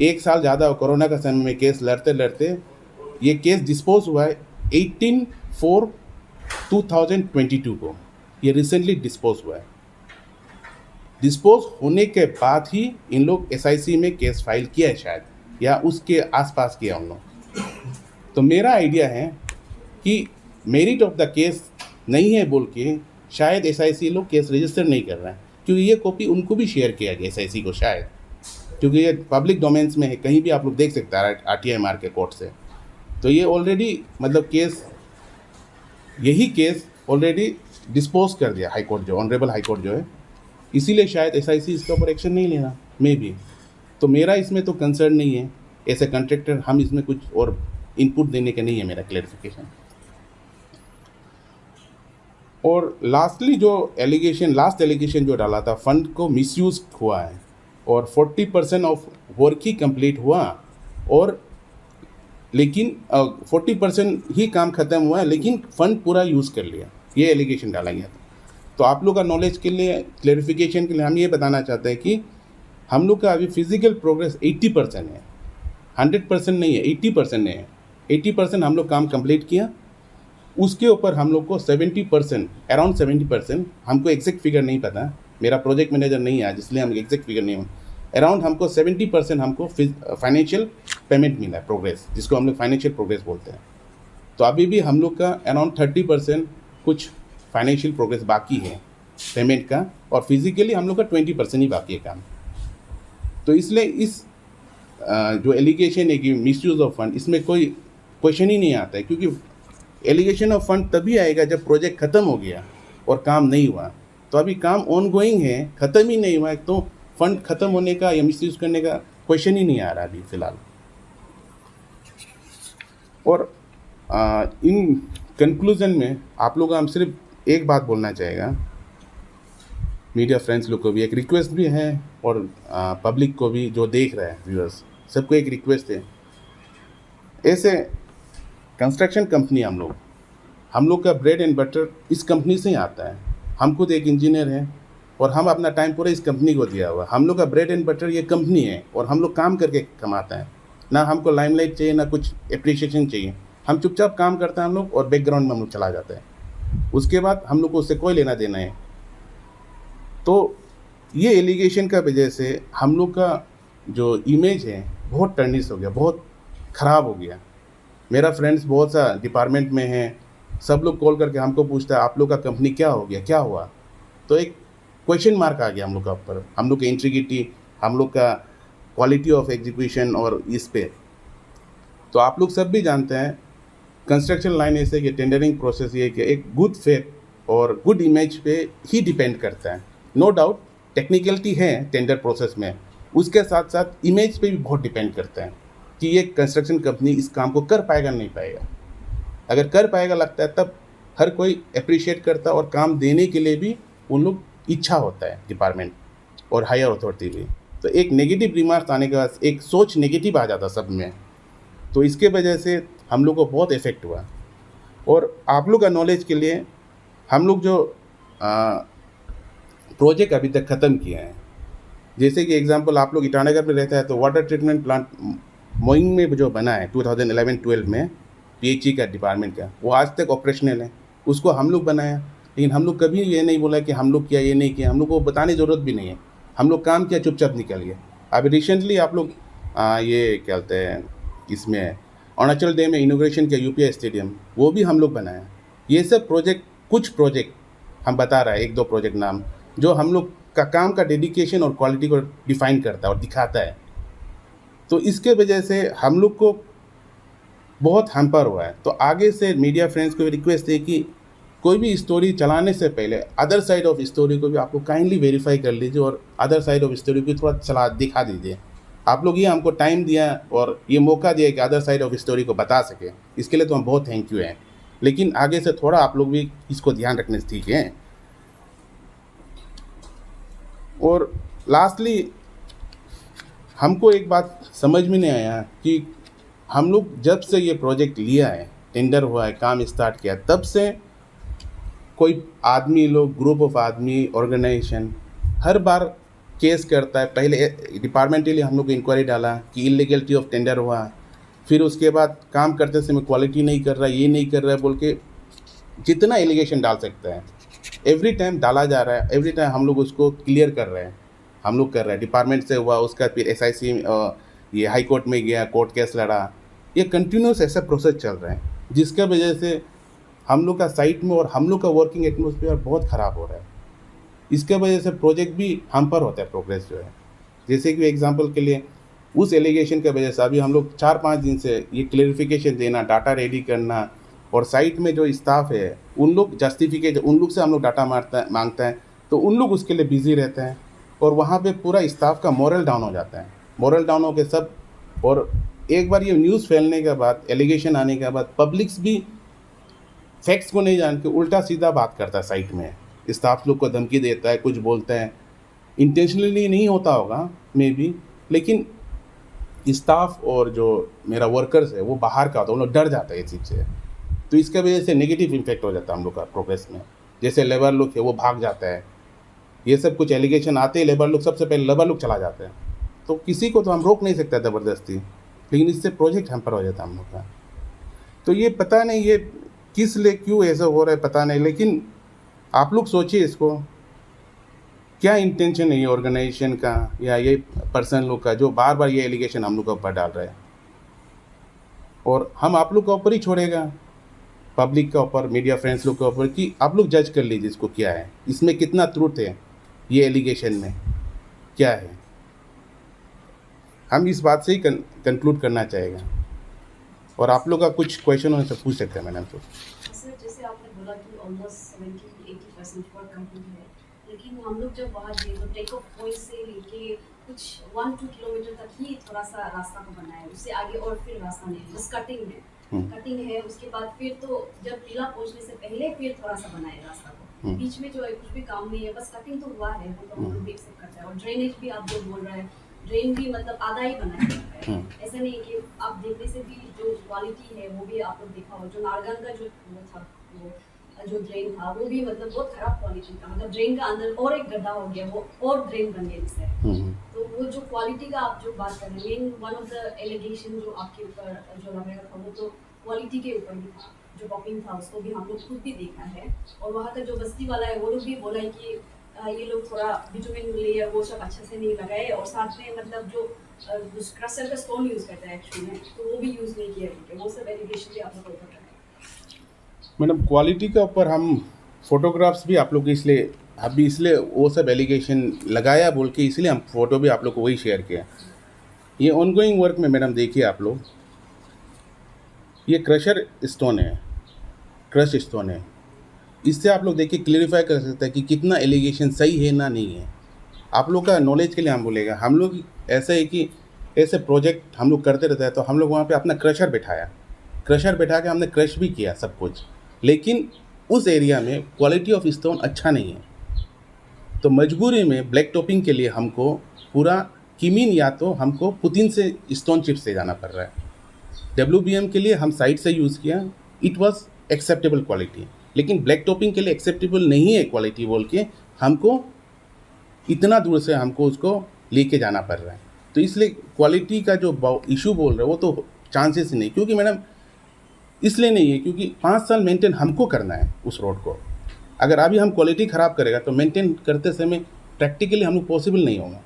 1 साल ज़्यादा कोरोना का समय में केस लड़ते लड़ते ये केस डिस्पोज हुआ है 18/4/2022 को। ये रिसेंटली डिस्पोज हुआ है। डिस्पोज होने के बाद ही इन लोग SIC में केस फाइल किया है शायद, या उसके आसपास किया उन लोग। तो मेरा आइडिया है कि मेरिट ऑफ द केस नहीं है बोल के शायद SIC लोग केस रजिस्टर नहीं कर रहे हैं, क्योंकि ये कॉपी उनको भी शेयर किया गया SIC को शायद, क्योंकि ये पब्लिक डोमेन्स में है, कहीं भी आप लोग देख सकते हैं RTIMR के कोर्ट से। तो ये ऑलरेडी मतलब केस, यही केस ऑलरेडी डिस्पोज कर दिया हाई कोर्ट, जो ऑनरेबल हाई कोर्ट जो है, इसीलिए शायद SIC इसके ऊपर एक्शन नहीं लेना मे बी। तो मेरा इसमें तो कंसर्न नहीं है, ऐसे कॉन्ट्रैक्टर हम इसमें कुछ और इनपुट देने का नहीं है मेरा क्लैरिफिकेशन। और लास्टली जो लास्ट एलिगेशन जो डाला था, फंड को मिसयूज हुआ है और 40% ऑफ वर्क ही कंप्लीट हुआ, और लेकिन 40% ही काम खत्म हुआ है, लेकिन फंड पूरा यूज़ कर लिया, ये एलिगेशन डाला गया था। तो आप लोग का नॉलेज के लिए, क्लैरिफिकेशन के लिए हम ये बताना चाहते हैं कि हम लोग का अभी फिजिकल प्रोग्रेस 80% है, 100% नहीं है, 80% है। 80% हम लोग काम कंप्लीट किया, उसके ऊपर हम लोग को 70%, अराउंड 70%, हमको एग्जैक्ट फिगर नहीं पता, मेरा प्रोजेक्ट मैनेजर नहीं है जिसलिए हम एग्जैक्ट फिगर नहीं हो, अराउंड हमको 70% हमको फाइनेंशियल पेमेंट मिला है, प्रोग्रेस, जिसको हम लोग फाइनेंशियल प्रोग्रेस बोलते हैं। तो अभी भी हम लोग का अराउंड 30% कुछ फाइनेंशियल प्रोग्रेस बाकी है पेमेंट का, और फिजिकली हम लोग का 20% ही बाकी है काम। तो इसलिए इस जो एलिगेशन है कि मिसयूज ऑफ फंड, इसमें कोई क्वेश्चन ही नहीं आता है, क्योंकि एलिगेशन ऑफ फंड तभी आएगा जब प्रोजेक्ट ख़त्म हो गया और काम नहीं हुआ। तो अभी काम ऑन गोइंग है, ख़त्म ही नहीं हुआ है, तो फंड ख़त्म होने का या मिसयूज करने का क्वेश्चन ही नहीं आ रहा अभी फ़िलहाल। और इन कंक्लूज़न में आप लोग हम सिर्फ एक बात बोलना चाहेगा, मीडिया फ्रेंड्स लोग को भी एक रिक्वेस्ट भी है, और पब्लिक को भी जो देख रहा है, व्यूअर्स सबको एक रिक्वेस्ट है। ऐसे कंस्ट्रक्शन कंपनी हम लोग का ब्रेड एंड बटर इस कंपनी से ही आता है। हम खुद एक इंजीनियर हैं और हम अपना टाइम पूरा इस कंपनी को दिया हुआ। हम लोग का ब्रेड एंड बटर ये कंपनी है, और हम लोग काम करके कमाते हैं, ना हमको लाइमलाइट चाहिए, ना कुछ एप्रिशिएशन चाहिए। हम चुपचाप काम करते हैं हम लोग, और बैकग्राउंड में हम लोग चला जाता है, उसके बाद हम लोग को उससे कोई लेना देना है। तो ये एलिगेशन का वजह से हम लोग का जो इमेज है बहुत टर्निश हो गया, बहुत ख़राब हो गया। मेरा फ्रेंड्स बहुत सा डिपार्टमेंट में है, सब लोग कॉल करके हमको पूछता है आप लोग का कंपनी क्या हो गया, क्या हुआ? तो एक क्वेश्चन मार्क आ गया हम लोग का ऊपर, हम लोग का इंटीग्रिटी, हम लोग का क्वालिटी ऑफ एग्जीक्यूशन और इस पे। तो आप लोग सब भी जानते हैं कंस्ट्रक्शन लाइन ऐसे कि टेंडरिंग प्रोसेस ये कि एक गुड फेथ और गुड इमेज पे ही डिपेंड करता है। नो डाउट टेक्निकलिटी है टेंडर प्रोसेस में, उसके साथ साथ इमेज पे भी बहुत डिपेंड करता है कि ये कंस्ट्रक्शन कंपनी इस काम को कर पाएगा नहीं पाएगा। अगर कर पाएगा लगता है तब हर कोई अप्रिशिएट करता है और काम देने के लिए भी उन लोग इच्छा होता है डिपार्टमेंट और हायर अथॉरिटी भी। तो एक नेगेटिव रिमार्क्स आने के बाद एक सोच नेगेटिव आ जाता सब में, तो इसके वजह से हम लोग को बहुत इफेक्ट हुआ। और आप लोग का नॉलेज के लिए हम लोग जो प्रोजेक्ट अभी तक ख़त्म किए हैं, जैसे कि एग्जांपल आप लोग ईटानगर में रहता है तो वाटर ट्रीटमेंट प्लांट मोइंग में जो बना है 2011-12 में पीएचई का डिपार्टमेंट का, वो आज तक ऑपरेशनल है, उसको हम लोग बनाया। लेकिन हम लोग कभी ये नहीं बोला कि हम लोग किया, ये नहीं किया, हम लोग को बताने की ज़रूरत भी नहीं है, हम लोग काम किया चुपचाप निकल गए। अभी रिसेंटली आप लोग ये क्या कहते हैं इसमें अरुणाचल डैम में इनोग्रेशन किया यूपीआई स्टेडियम, वो भी हम लोग बनाया। ये सब प्रोजेक्ट, कुछ प्रोजेक्ट हम बता रहा है, 1-2 प्रोजेक्ट नाम जो हम लोग का काम का डेडिकेशन और क्वालिटी को डिफाइन करता है और दिखाता है। तो इसके वजह से हम लोग को बहुत हैम्पर हुआ है। तो आगे से मीडिया फ्रेंड्स को रिक्वेस्ट है कि कोई भी स्टोरी चलाने से पहले अदर साइड ऑफ स्टोरी को भी आप लोग काइंडली वेरीफाई कर लीजिए और अदर साइड ऑफ स्टोरी को थोड़ा चला दिखा दीजिए। आप लोग ये हमको टाइम दिया और ये मौका दिया कि अदर साइड ऑफ स्टोरी को बता सके, इसके लिए तो हम बहुत थैंक यू हैं। लेकिन आगे से थोड़ा आप लोग भी इसको ध्यान रखने से ठीक है। और लास्टली हमको एक बात समझ में नहीं आया कि हम लोग जब से ये प्रोजेक्ट लिया है, टेंडर हुआ है, काम स्टार्ट किया, तब से कोई आदमी लोग, ग्रुप ऑफ आदमी, ऑर्गेनाइजेशन हर बार केस करता है। पहले डिपार्टमेंटली हम लोग इंक्वायरी डाला कि इलीगलिटी ऑफ टेंडर हुआ, फिर उसके बाद काम करते समय क्वालिटी नहीं कर रहा है, ये नहीं कर रहा है बोल के जितना एलिगेशन डाल सकता है एवरी टाइम डाला जा रहा है। एवरी टाइम हम लोग उसको क्लियर कर रहे हैं, हम लोग कर रहे हैं। डिपार्टमेंट से हुआ, उसका फिर एसआईसी ये हाई कोर्ट में गया, कोर्ट केस लड़ा, ये कंटिन्यूस ऐसा प्रोसेस चल रहा है, जिसका वजह से हम लोग का साइट में और हम लोग का वर्किंग एटमोसफियर बहुत ख़राब हो रहा है। इसके वजह से प्रोजेक्ट भी हैम्पर होता है, प्रोग्रेस जो है। जैसे कि एग्जांपल के लिए उस एलिगेशन की वजह से अभी हम लोग 4-5 दिन से ये क्लेरिफिकेशन देना, डाटा रेडी करना, और साइट में जो स्टाफ है उन लोग जस्टिफिकेशन, उन लोग से हम लोग डाटा मांगता है तो उन लोग उसके लिए बिजी रहते हैं और वहाँ पे पूरा स्टाफ का मोरल डाउन हो जाता है। मोरल डाउन हो के सब, और एक बार ये न्यूज़ फैलने के बाद, एलिगेशन आने के बाद पब्लिक्स भी फैक्ट्स को नहीं जान के उल्टा सीधा बात करता है। साइट में स्टाफ लोग को धमकी देता है, कुछ बोलता है, इंटेंशनली नहीं होता होगा मे बी, लेकिन स्टाफ और जो मेरा वर्कर्स है वो बाहर का होता है, वो लोग डर जाता है इस चीज़ से। तो इसके वजह से नेगेटिव इम्पैक्ट हो जाता है हम लोग का प्रोग्रेस में। जैसे लेबर लोग है वो भाग जाता है, ये सब कुछ एलिगेशन आते ही लेबर लोग, सबसे पहले लेबर लोग चला जाते हैं। तो किसी को तो हम रोक नहीं सकते ज़बरदस्ती, लेकिन इससे प्रोजेक्ट हैम्पर हो जाता है हम लोग का। तो ये पता नहीं ये किस लिए क्यों ऐसा हो रहा है पता नहीं, लेकिन आप लोग सोचिए इसको, क्या इंटेंशन है ये ऑर्गेनाइजेशन का या ये पर्सन लोग का जो बार बार ये एलिगेशन हम लोग के ऊपर डाल रहा है। और हम आप लोग के ऊपर ही छोड़ेगा, पब्लिक के ऊपर, मीडिया फ्रेंड्स लोग के ऊपर, कि आप लोग जज कर लीजिए इसको क्या है, इसमें कितना ट्रूथ है, ये एलिगेशन में क्या है। हम इस बात से ही कंक्लूड करना चाहेगा। और आप लोग का कुछ क्वेश्चन होने से पूछ सकते हैं मैडम। तो सर जैसे आपने बोला कि ऑलमोस्ट 70-80% वर्क कंप्लीट है, लेकिन हम लोग जब वहाँ गए तो टेक ऑफ पॉइंट से लेके कुछ 1-2 किलोमीटर तक ही थोड़ा सा रास्ता को बनाया है, उससे आगे और फिर रास्ता नहीं, बस कटिंग है। कटिंग है, उसके बाद फिर तो जब टीला पहुंचने से पहले फिर थोड़ा सा बनाया रास्ता को, बीच में जो है कुछ भी काम नहीं है, बस कटिंग तो हुआ है, वो तो हम लोग भी एक्सेप्ट करते हैं। और ड्रेनेज भी आप जो बोल रहे हैं, ड्रेन भी मतलब आधा ही बनाया है, ऐसा नहीं कि आप देखने से भी जो क्वालिटी है वो भी आप लोग देखा हो। जो नारगन का जो वो था, वो जो ड्रेन था वो भी मतलब बहुत खराब क्वालिटी का, मतलब ड्रेन का अंदर और एक गड्ढा हो गया, वो और ड्रेन बन गया इससे। तो वो जो क्वालिटी का आप जो बात कर रहे हैं, main one of the allegation जो आपके ऊपर जो लगाया था वो तो क्वालिटी के ऊपर भी था। जो टॉपिंग था उसको भी हम लोग खुद भी देखा है, और वहाँ का जो बस्ती वाला है वो लोग भी बोला है कि ये लोग थोड़ा बिटुमिन लेयर वो सब अच्छे से नहीं लगाए, और साथ में मतलब जो क्रशर का स्टोन यूज़ करता है एक्चुअली में, तो वो भी यूज़ नहीं किया है, वो सब एलिगेशन भी आप लोग को ऊपर है। मैडम क्वालिटी के ऊपर हम फोटोग्राफ्स भी आप लोग के इसलिए अभी इसलिए वो सब एलिगेशन लगाया बोल के इसलिए हम फ़ोटो भी आप लोग को वही शेयर किया। ये ऑनगोइंग वर्क में मैडम देखिए आप लोग, ये क्रशर स्टोन है, क्रश स्टोन है। इससे आप लोग देखिए क्लियरिफाई कर सकते हैं कि कितना एलिगेशन सही है ना नहीं है। आप लोग का नॉलेज के लिए हम बोलेगा, हम लोग ऐसा है कि ऐसे प्रोजेक्ट हम लोग करते रहते हैं, तो हम लोग वहाँ पे अपना क्रशर बैठा के हमने क्रश भी किया सब कुछ, लेकिन उस एरिया में क्वालिटी ऑफ स्टोन अच्छा नहीं है। तो मजबूरी में ब्लैक टॉपिंग के लिए हमको पूरा कीमीन या तो हमको पुतिन से स्टोन चिप्स से जाना पड़ रहा है। WBM के लिए हम साइड से यूज़ किया, इट वाज एक्सेप्टेबल क्वालिटी, लेकिन ब्लैक टॉपिंग के लिए एक्सेप्टेबल नहीं है क्वालिटी बोल के हमको इतना दूर से हमको उसको लेके जाना पड़ रहा है। तो इसलिए क्वालिटी का जो इशू बोल रहे हो वो तो चांसेस ही नहीं, क्योंकि मैडम इसलिए नहीं है क्योंकि 5 साल मेंटेन हमको करना है उस रोड को। अगर अभी हम क्वालिटी ख़राब करेगा तो मेंटेन करते समय प्रैक्टिकली हम लोग पॉसिबल नहीं होगा।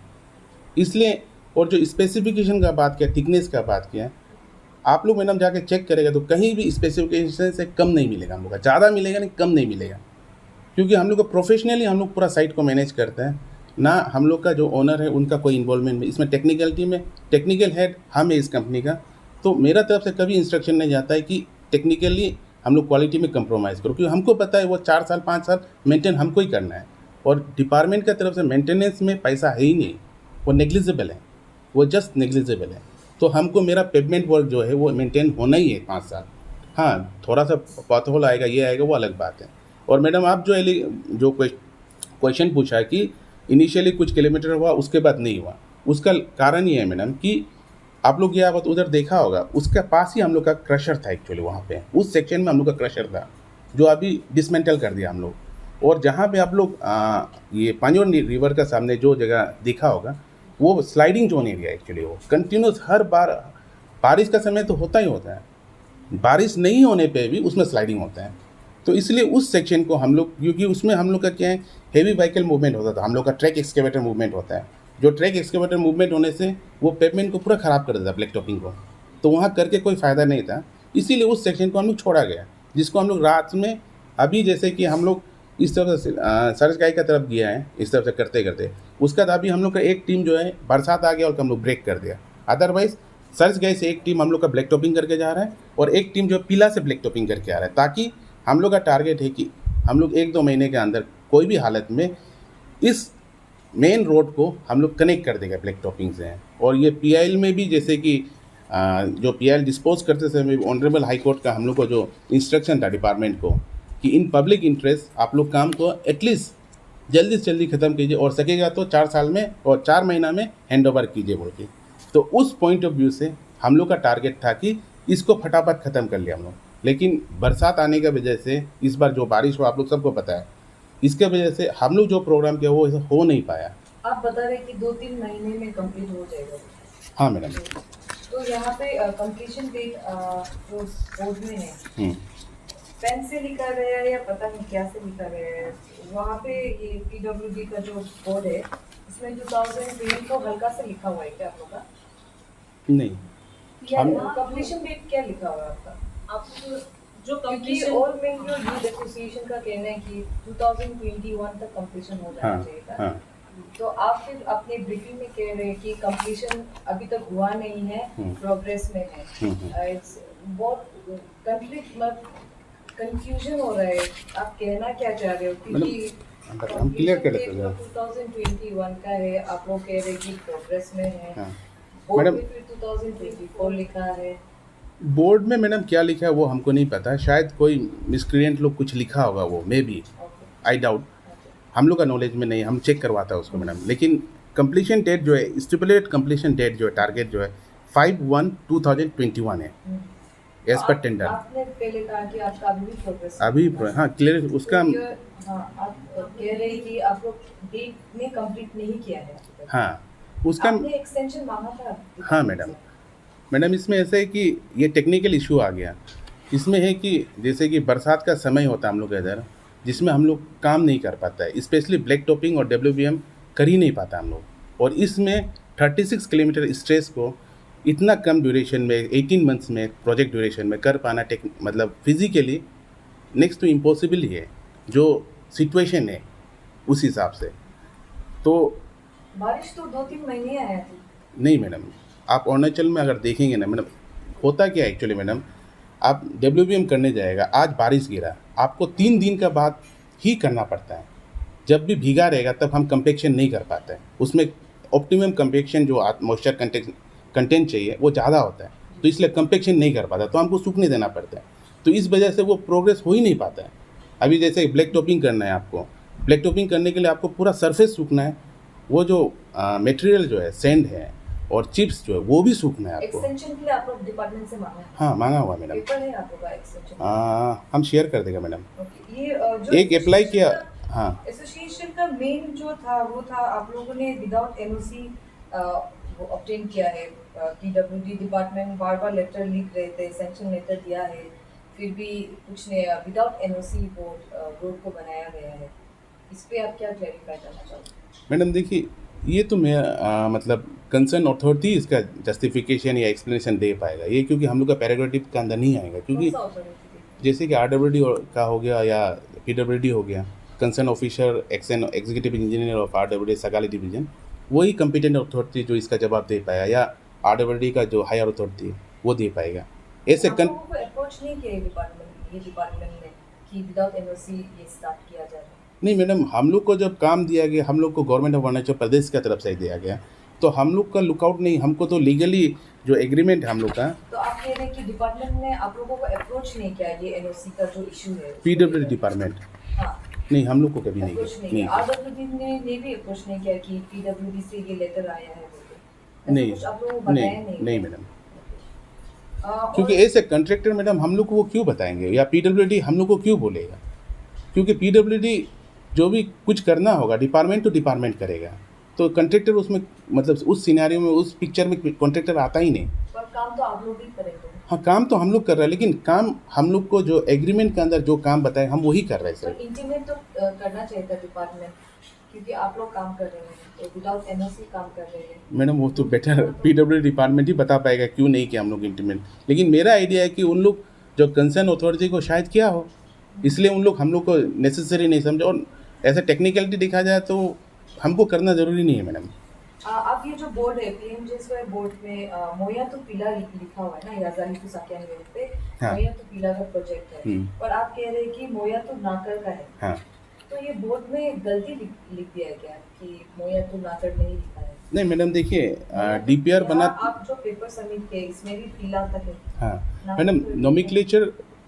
इसलिए और जो स्पेसिफिकेशन का बात किया, थिकनेस का बात किया, आप लोग मैडम जाके चेक करेगा तो कहीं भी स्पेसिफिकेशन से कम नहीं मिलेगा हम लोग का, ज़्यादा मिलेगा नहीं, कम नहीं मिलेगा, क्योंकि हम लोग को प्रोफेशनली हम लोग पूरा साइट को मैनेज करते हैं ना। हम लोग का जो ओनर है उनका कोई इन्वॉल्वमेंट नहीं इसमें, टेक्निकलिटी में टेक्निकल हेड हम है इस कंपनी का। तो मेरा तरफ से कभी इंस्ट्रक्शन नहीं जाता है कि टेक्निकली हम लोग क्वालिटी में कंप्रोमाइज़ करो, क्योंकि हमको पता है वो 4 साल 5 साल मेंटेन हमको ही करना है, और डिपार्टमेंट की तरफ से मेंटेनेंस में पैसा है ही नहीं, वो नेग्लिजिबल है, वो जस्ट नेग्लिजिबल है। तो हमको मेरा पेमेंट वर्क जो है वो मेंटेन होना ही है 5 साल। हाँ, थोड़ा सा पॉथहोल आएगा, ये आएगा, वो अलग बात है। और मैडम आप जो क्वेश्चन पूछा है कि इनिशियली कुछ किलोमीटर हुआ उसके बाद नहीं हुआ, उसका कारण ये है मैडम कि आप लोग ये आप उधर देखा होगा, उसके पास ही हम लोग का क्रशर था एक्चुअली, वहाँ पे उस सेक्शन में हम लोग का क्रशर था जो अभी डिसमेंटल कर दिया हम लोग। और जहाँ पे आप लोग ये पांजोर रिवर का सामने जो जगह देखा होगा वो स्लाइडिंग जोन एरिया एक्चुअली, वो कंटिन्यूस हर बार बारिश का समय तो होता ही होता है, बारिश नहीं होने पे भी उसमें स्लाइडिंग होता है। तो इसलिए उस सेक्शन को हम लोग, क्योंकि उसमें हम लोग का क्या है, हेवी व्हीकल मूवमेंट होता था, हम लोग का ट्रैक एक्सकेवेटर मूवमेंट होता है, जो ट्रैक एक्सकेवेटर मूवमेंट होने से वो पेवमेंट को पूरा ख़राब कर देता ब्लैक टॉपिंग को, तो वहाँ करके कोई फ़ायदा नहीं था। इसीलिए उस सेक्शन को हम लोग छोड़ा गया, जिसको हम लोग रात में अभी जैसे कि हम लोग इस तरफ से सरसगाई की तरफ गया है, इस तरफ से करते करते उसके बाद अभी हम लोग का एक टीम जो है बरसात आ गया और हम लोग ब्रेक कर दिया। अदरवाइज़ सरसगाई से एक टीम हम लोग का ब्लैक टॉपिंग करके जा रहा है और एक टीम जो पीला से ब्लैक टॉपिंग करके आ रहा है, ताकि हम लोग का टारगेट है कि हम लोग 1-2 महीने के अंदर कोई भी हालत में इस मेन रोड को हम लोग कनेक्ट कर देगा ब्लैक टॉपिंग से। और ये PIL में भी जैसे कि जो PIL डिस्पोज करते समय ऑनरेबल हाई कोर्ट का हम लोग को जो इंस्ट्रक्शन था डिपार्टमेंट को कि इन पब्लिक इंटरेस्ट आप लोग काम को एटलीस्ट जल्दी से जल्दी ख़त्म कीजिए और सकेगा तो 4 साल में और 4 महीना में हैंड ओवर कीजिए बोल के। तो उस पॉइंट ऑफ व्यू से हम लोग का टारगेट था कि इसको फटाफट ख़त्म कर लिया हम लोग, लेकिन बरसात आने की वजह से इस बार जो बारिश हुआ आप लोग सबको पता है, इसके वजह से हम लोग जो प्रोग्राम किया वो हो नहीं पाया। आप बता रहे कि 2-3 महीने में कंप्लीट हो जाएगा। हाँ मैडम। तो यहाँ पे कंप्लीशन डेट जो बोर्ड में है पेन से लिखा गया है या पता नहीं क्या से लिखा गया है, वहाँ पे ये PWD का जो बोर्ड है इसमें 2020 को हल्का से लिखा हुआ है क्या आप लोग का? नहीं, कंप्लीशन डेट क्या लिखा हुआ है आपका? आपको जो क्योंकि completion all Mangalore youth association का कहना है कि 2021 तक कंप्लीशन हो जाना चाहिए था। हाँ, तो आप फिर अपने ब्रीफिंग में कह रहे हैं कि कंप्लीशन अभी तक हुआ नहीं है, प्रोग्रेस में है। इट्स बहुत कंफ्यूजन हो रहा है, आप कहना क्या चाह रहे हो? क्योंकि हम क्लियर कर देते हैं। 2021 का है, आप लोग कह रहे हैं कि प्रोग्रेस में है। हाँ बोर्ड मैडम, में फिर 2024 लिखा है। बोर्ड में मैडम क्या लिखा है वो हमको नहीं पता, शायद कोई मिसक्रिएंट लोग कुछ लिखा होगा, वो मे बी, आई डाउट, हम लोग का नॉलेज में नहीं, हम चेक करवाता है उसको मैडम। लेकिन कंप्लीशन डेट जो है, स्टिपुलेटेड कंप्लीशन डेट जो है, टारगेट जो है 5/1/2021 है एज पर टेंडर। आपने पहले कहा कि आपका अभी भी प्रोग्रेस अभी हाँ क्लियर उसका। हाँ, आप कह रहे हैं कि आप लोग डेट में कंप्लीट नहीं किया है। हाँ उसका आपने एक्सटेंशन मांगा था? हाँ मैडम इसमें ऐसा है कि ये टेक्निकल इशू आ गया। इसमें है कि जैसे कि बरसात का समय होता है हम लोग के इधर, जिसमें हम लोग काम नहीं कर पाता है, स्पेशली ब्लैक टॉपिंग और WBM कर ही नहीं पाता हम लोग। और इसमें 36 किलोमीटर स्ट्रेच को इतना कम ड्यूरेशन में 18 मंथ्स में प्रोजेक्ट ड्यूरेशन में कर पाना मतलब फिजिकली नेक्स्ट टू इम्पॉसिबल ही है, जो सिचुएशन है उस हिसाब से। तो बारिश तो 2-3 महीने आया थी। नहीं मैडम, आप अरुणाचल में अगर देखेंगे ना मैडम, होता क्या एक्चुअली मैडम, आप WBM करने जाएगा, आज बारिश गिरा, आपको 3 दिन का बाद ही करना पड़ता है। जब भी भीगा रहेगा तब हम कंपेक्शन नहीं कर पाते हैं, उसमें ऑप्टिमम कंपेक्शन जो मॉइस्चर कंटेंट चाहिए वो ज़्यादा होता है, तो इसलिए कंपेक्शन नहीं कर पाता, तो हमको सूखने देना पड़ता है। तो इस वजह से वो प्रोग्रेस हो ही नहीं पाता है। अभी जैसे ब्लैक टॉपिंग करना है आपको, ब्लैक टॉपिंग करने के लिए आपको पूरा सरफेस सूखना है, वो जो मटेरियल जो है सैंड है और चिप्स जो है वो भी सूखना है आपको। एक्सटेंशन के लिए आप लोग डिपार्टमेंट से मांगा है? हाँ मांगा हुआ मैडम। पेपर है आप लोग का एक्सटेंशन? हम शेयर कर देगा मैडम। ओके, ये जो एक अप्लाई किया। हाँ एसोसिएशन का मेन जो था वो था आप लोगों ने विदाउट एनओसी वो ऑब्टेन किया है। PWD डिपार्टमेंट बार बार लेटर लिख रहे थे, सैंक्शन लेटर दिया है, फिर भी कुछ ने विदाउट एनओसी वो रोड को बनाया गया है। इस पे आप क्या क्लैरिफाई करना चाहोगे? मैडम देखिए, ये तो मैं मतलब कंसर्न अथॉरिटी इसका जस्टिफिकेशन या एक्सप्लेनेशन दे पाएगा ये, क्योंकि हम लोग का पैराग्राफ के अंदर नहीं आएगा, क्योंकि कौन सा authority थी? जैसे कि RWD का हो गया या PWD हो गया, concern officer executive engineer of RWD Sagalee division, वही कम्पिटेंट अथॉरिटी जो इसका जवाब दे पाएगा, या RWD का जो हायर अथॉरिटी है वो दे पाएगा। ऐसे आप लोगों को अप्रोच नहीं किया डिपार्टमेंट ने कि विदाउट एनओसी ये स्टार्ट किया जाए? नहीं मैडम, हम लोग को जब काम दिया गया, हम लोग को गवर्नमेंट ऑफ अरुणाचल प्रदेश की तरफ से दिया गया, तो हम लोग का लुकआउट नहीं, हमको तो लीगली जो एग्रीमेंट है हम लोग का। तो आप कह रहे हैं कि डिपार्टमेंट ने आप लोगों को अप्रोच नहीं किया ये एनओसी का जो इशू है? PWD डिपार्टमेंट हाँ, नहीं, हम लोग को कभी नहीं अप्रोच नहीं किया। किया। RWD ने भी अप्रोच नहीं किया कि PWD से ये लेटर आया है बोल के? नहीं ऐसा कुछ आप लोगों को बताया नहीं नहीं मैडम, और क्योंकि ऐसे कॉन्ट्रैक्टर मैडम हम लोग को वो क्यों बताएंगे, या PWD हम लोग को क्यों बोलेगा, क्योंकि PWD जो भी कुछ करना होगा डिपार्टमेंट टू डिपार्टमेंट करेगा, तो कॉन्ट्रैक्टर उसमें मतलब उस सिनेरियो में उस पिक्चर में कॉन्ट्रैक्टर आता ही नहीं। पर काम तो आप लोग ही करेंगे। हाँ काम तो हम लोग कर रहे हैं, लेकिन काम हम लोग को जो एग्रीमेंट के अंदर जो काम बताए हम वही कर रहे हैं पर सर। इंटीमेट तो करना चाहिए था डिपार्टमेंट, क्योंकि आप लोग काम कर रहे हैं तो विदाउट एनओसी काम कर रहे हैं। मैडम वो तो बेटर PWD डिपार्टमेंट ही बता पाएगा क्यों नहीं किया हम लोग इंटीमेट, लेकिन मेरा आइडिया है कि उन लोग जो कंसर्न अथॉरिटी को शायद किया हो, इसलिए उन लोग हम लोग को नेसेसरी नहीं समझे, और ऐसा टेक्निकलिटी देखा जाए तो हमको करना ज़रूरी नहीं है मैडम। आप ये जो बोर्ड है PMGSY बोर्ड में मोया तो पीला लिखा हुआ है ना, याजाली तो साकिया निवेद पे हाँ। मोया तो पीला का प्रोजेक्ट है, और आप कह रहे हैं कि मोया तो नाकर का है। हाँ तो ये बोर्ड में गलती लिख दिया है क्या कि मोया तो नाकर नहीं लिखा है? नहीं मैडम देखिए, DPR बना। आप जो पेपर सबमिट किए इसमें भी पीला तक है। हाँ मैडम,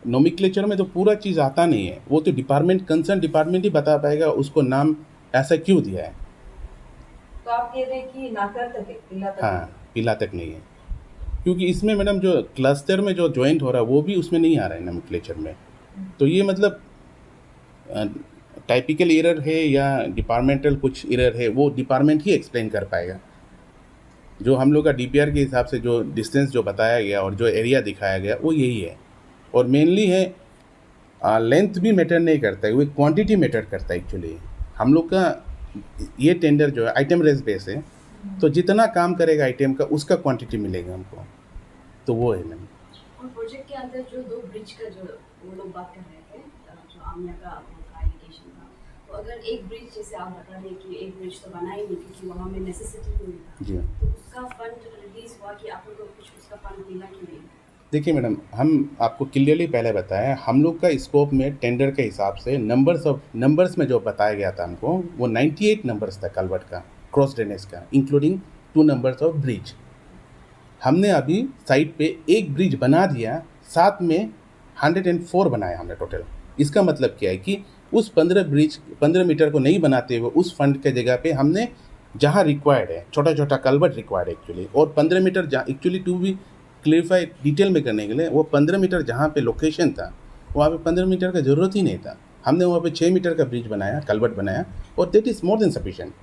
नोमिक्लेचर में तो पूरा चीज़ आता नहीं है, वो तो डिपार्टमेंट कंसर्न डिपार्टमेंट ही बता पाएगा उसको नाम ऐसा क्यों दिया है। तो आप कह रहे हैं कि नाकर तक है, पीला तक हाँ पीला तक नहीं है, क्योंकि इसमें मैडम जो क्लस्टर में जो जॉइंट हो रहा है वो भी उसमें नहीं आ रहा है नोमेनक्लेचर में। तो ये मतलब टाइपिकल एरर है या डिपार्टमेंटल कुछ एरर है, वो डिपार्टमेंट ही एक्सप्लेन कर पाएगा। जो हम लोग का DPR के हिसाब से जो डिस्टेंस जो बताया गया और जो एरिया दिखाया गया वो यही है, और मेनली है लेंथ भी मैटर नहीं करता है, वो क्वांटिटी मैटर करता है एक्चुअली। हम लोग का ये टेंडर जो है आइटम रेस बेस है, तो जितना काम करेगा आइटम का उसका क्वांटिटी मिलेगा हमको, तो वो है मैम। और प्रोजेक्ट के अंदर जो 2 ब्रिज का जो वो लोग बात कर रहे थे, जो आमिया का एलिगेशन था, तो अगर एक ब्रिज जैसे आप बता रहे कि एक ब्रिज तो बना ही नहीं क्योंकि वहाँ में नेसेसिटी नहीं था, जी तो उसका फंड रिलीज हुआ कि आप लोग को कुछ उसका फंड मिला कि नहीं? देखिए मैडम, हम आपको क्लियरली पहले बताया, हम लोग का स्कोप में टेंडर के हिसाब से नंबर्स में जो बताया गया था हमको, वो 98 नंबर्स था कलवर्ट का, क्रॉस ड्रेनेज का, इंक्लूडिंग 2 नंबर्स ऑफ ब्रिज। हमने अभी साइट पे एक ब्रिज बना दिया, साथ में 104 बनाया हमने टोटल। इसका मतलब क्या है कि उस 15 मीटर को नहीं बनाते हुए उस फंड के जगह पे हमने जहाँ रिक्वायर्ड है, छोटा छोटा कलवर्ट रिक्वायर्ड है एक्चुअली, और 15 मीटर जहाँ एक्चुअली टू भी क्लियरिफाई डिटेल में करने के लिए, वो 15 मीटर जहाँ पे लोकेशन था वहाँ पे 15 मीटर का ज़रूरत ही नहीं था, हमने वहाँ पे 6 मीटर का ब्रिज बनाया, कलवर्ट बनाया, और that is more than sufficient.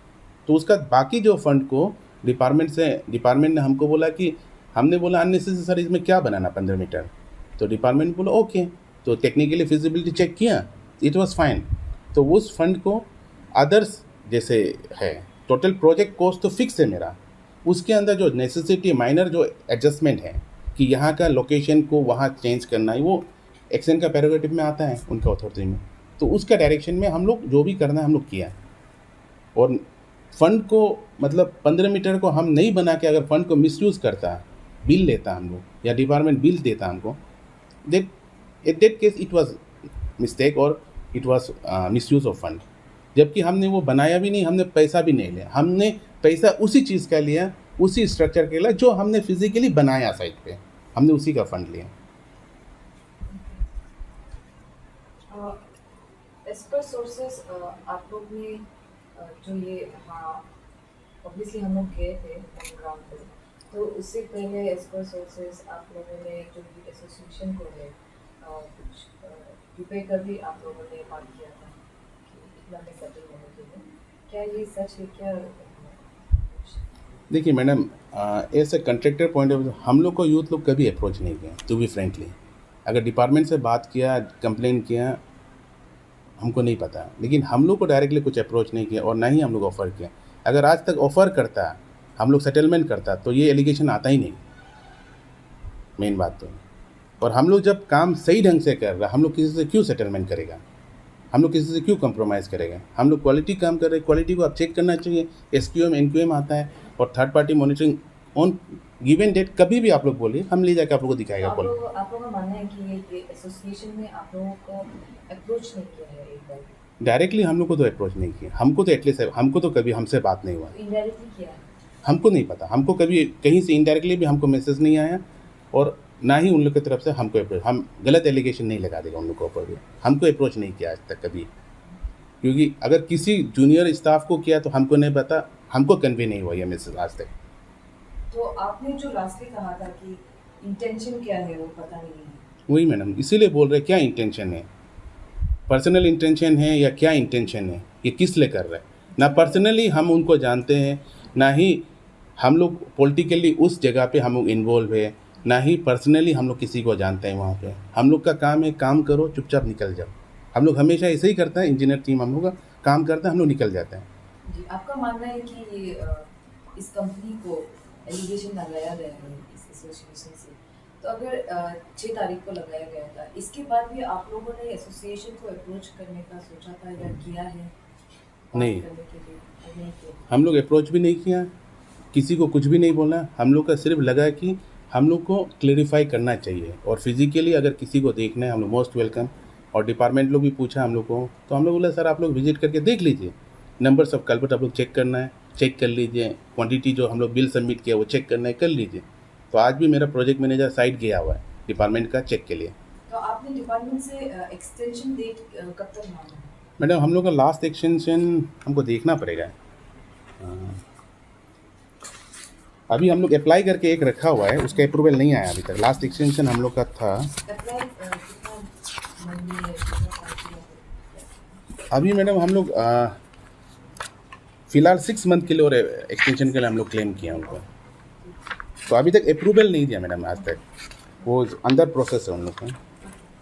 तो उसका बाकी जो फंड को डिपार्टमेंट ने हमको बोला कि हमने बोला अननेसेसरी सर इसमें क्या बनाना 15 मीटर, तो डिपार्टमेंट बोला ओके, तो टेक्निकली फिजिबिलिटी चेक किया, इट वाज फाइन। तो उस फंड को अदर्स जैसे है, टोटल प्रोजेक्ट कॉस्ट तो फिक्स है मेरा, उसके अंदर जो नेसेसिटी माइनर जो एडजस्टमेंट है कि यहाँ का लोकेशन को वहाँ चेंज करना है, वो एक्शन का प्रेरोगेटिव में आता है उनका अथॉरिटी में। तो उसका डायरेक्शन में हम लोग जो भी करना है हम लोग किया। और फंड को मतलब 15 मीटर को हम नहीं बना के अगर फंड को मिसयूज़ करता, बिल लेता हम लोग या डिपार्टमेंट बिल देता हमको, that at that case it was mistake और it was misuse of fund. जबकि हमने वो बनाया भी नहीं, हमने पैसा भी नहीं लिया, हमने पैसा उसी चीज़ का लिया, उसी स्ट्रक्चर के लिए जो हमने फिजिकली बनाया साइट पे, हमने उसी का फंड लिया। एज पर सोर्सेस आप लोग ने जो ये ऑब्वियसली हम लोग गए थे ग्राउंड पे, तो उससे पहले एज पर सोर्सेस आप लोगों ने जो ये एसोसिएशन को है कुछ रुपए का भी आप लोगों ने बात किया था कि इतना में सेटल होने के लिए, क्या ये सच है क्या? देखिए madam, as a contractor point of view हम लोग को यूथ लोग कभी अप्रोच नहीं किया, टू बी फ्रेंकली। अगर डिपार्टमेंट से बात किया, कंप्लेन किया, हमको नहीं पता, लेकिन हम लोग को डायरेक्टली कुछ अप्रोच नहीं किया और ना ही हम लोग ऑफ़र किया। अगर आज तक ऑफ़र करता, हम लोग सेटलमेंट करता, तो ये एलिगेशन आता ही नहीं, मेन बात तो। और हम लोग जब काम सही ढंग से कर रहा, हम लोग किसी से क्यों सेटलमेंट करेगा, हम लोग किसी से क्यों कंप्रोमाइज़ करेगा? हम लोग क्वालिटी काम कर रहे हैं, क्वालिटी को आप चेक करना चाहिए। SQM NQM आता है और third party monitoring on given date कभी भी आप लोग बोलिए, हम ले जाकर आप लोग को दिखाएगा। आप लोगों का मानना है कि ये एसोसिएशन में आप लोगों को अप्रोच नहीं किया है एक बार? डायरेक्टली हम लोग को तो अप्रोच नहीं किया, हमको तो एटलीस्ट हमको तो कभी हमसे बात नहीं हुआ। इनडायरेक्टली किया है? हमको नहीं पता, हमको कभी कहीं से इनडायरेक्टली भी हमको मैसेज नहीं आया और ना ही उन लोग की तरफ से हमको अप्रोच। हम गलत एलिगेशन नहीं लगा देगा उन लोग के ऊपर भी, हमको अप्रोच नहीं किया आज तक कभी। क्योंकि अगर किसी जूनियर स्टाफ को किया तो हमको नहीं पता, हमको कन्वे नहीं हुआ ये मैसेज आज तक। तो आपने जो लास्टली कहा था कि इंटेंशन क्या है वो पता नहीं है, वही मैडम, इसीलिए बोल रहे क्या इंटेंशन है, पर्सनल इंटेंशन है या क्या इंटेंशन है, ये किस लिए कर रहे हैं? ना पर्सनली हम उनको जानते हैं, ना ही हम लोग पॉलिटिकली उस जगह पे हम लोग इन्वॉल्व है, ना ही पर्सनली हम लोग किसी को जानते हैं वहाँ पे। हम लोग का काम है, काम करो, चुपचाप निकल जाओ। हम लोग हमेशा ऐसे ही करते हैं, इंजीनियर टीम हम लोग का काम करता है, हम लोग निकल जाते हैं। जी। आपका मानना है कि ये इस कंपनी को एलिगेशन लगाया गया है इस एसोसिएशन से, तो अगर 6 तारीख को लगाया गया था, इसके बाद भी आप लोगों ने एसोसिएशन को अप्रोच करने का सोचा था या किया है? नहीं, करने के लिए नहीं किया। हम लोग अप्रोच भी नहीं किया, किसी को कुछ भी नहीं बोला। हम लोग का सिर्फ लगा कि हम लोग को क्लेरिफाई करना चाहिए और फिजिकली अगर किसी को देखना है हम लोग मोस्ट वेलकम। और डिपार्टमेंट लोग भी पूछा हम लोग को, तो हम लोग बोला सर आप लोग विजिट करके देख लीजिए, नंबर्स ऑफ कल्वर्ट आप लोग चेक करना है, चेक कर लीजिए, क्वांटिटी जो हम लोग बिल सबमिट किया वो चेक करना है, कर लीजिए। तो आज भी मेरा प्रोजेक्ट मैनेजर साइट गया हुआ है डिपार्टमेंट का चेक के लिए। तो आपने डिपार्टमेंट से एक्सटेंशन डेट कब तक मांगा है? मैडम हम लोग का लास्ट एक्सटेंशन हमको देखना पड़ेगा, अभी हम लोग अप्लाई करके एक रखा हुआ है, उसका अप्रूवल नहीं आया अभी तक। लास्ट एक्सटेंशन हम लोग का था अप्लाई कितना महीने अभी मैडम हम लोग फ़िलहाल 6 मंथ के लिए और एक्सटेंशन के लिए हम लोग क्लेम किया उनको, तो अभी तक अप्रूवल नहीं दिया मैडम आज तक, वो अंडर प्रोसेस है उन लोग का।